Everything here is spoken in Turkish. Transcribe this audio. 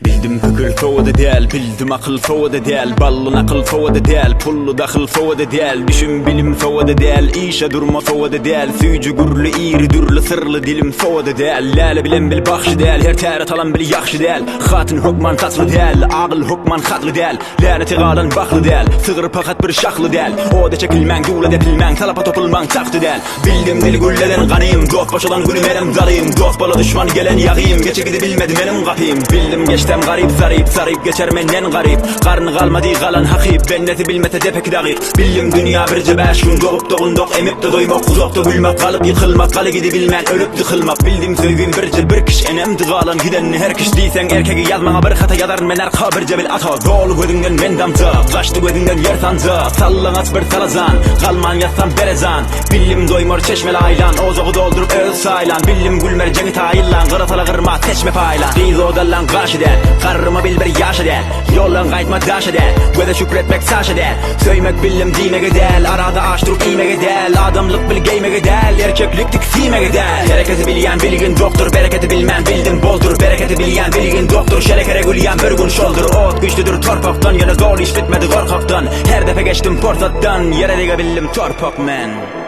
Bildim hükül fovada değil, bildim akıl fovada değil, ballın akıl fovada değil, pullu dakıl fovada değil, düşün bilim fovada değil, işe durma fovada değil, süyücü gürlü iri dürlü sırlı dilim fovada değil, lale bilen bil bakşı değil, her teret alan bil yakşı değil, hatın hukman tatlı değil, ağıl hukman hatlı değil, laneti qalan baklı değil, sığır pakat bir şaklı değil, o da çekilmen, gula depilmen, talapa topulman taktı değil, bildim dil gülleden kanıyım, dost başalan gülüm elim darıyım, dost bala düşman gelen yağıyım, geçe gidi bilmedim benim kapıyım, bildim geçtem garip sarıp geçer menden garip, karnı kalmadı kalan hakip, ben neti bilmete depek dağıp, bildim dünya bir cebeş gün doğup doğunduk, emip de doymak, uzakta gülmek, kalıp yıkılmak, kalı gidi bilmen, ölüp tıkılmak, bildim söygün bir cil bir kış, enemdi kalan gidenini her kış değilsen erkeği yazmana bir hata yadarın men arka bir cebil ata, doğulu gözünden men damcı, kaçtı gözünden yer sancı, sallanat bir salazan, kalman yazsan berezan, bildim doymur çeşmeli aylan, ozoğu doldurup öz saylan, bildim gülmer cengi tayillan, kıratalı kırma teçme paylan, kıyız odallan karşı der, karrıma bil bir yaşı der, yollan kaytma daşı der, göze şükretmek saşı der, söymek bildim dime gidel, arada açtırıp ime gidel, adamlık bil geyme gidel, erkeklik tiksime gidel, hareketi bilyen bilgin doktor, bereketi bilmen bildim boldur, bereketi bilyen bilgin doktor, şerekere gülyen bir gün şoldur, ot güçlüdür torpaktan, yana zor iş bitmedi korkaktan, her defa geçtim portattan, yere diga bildim torpak men.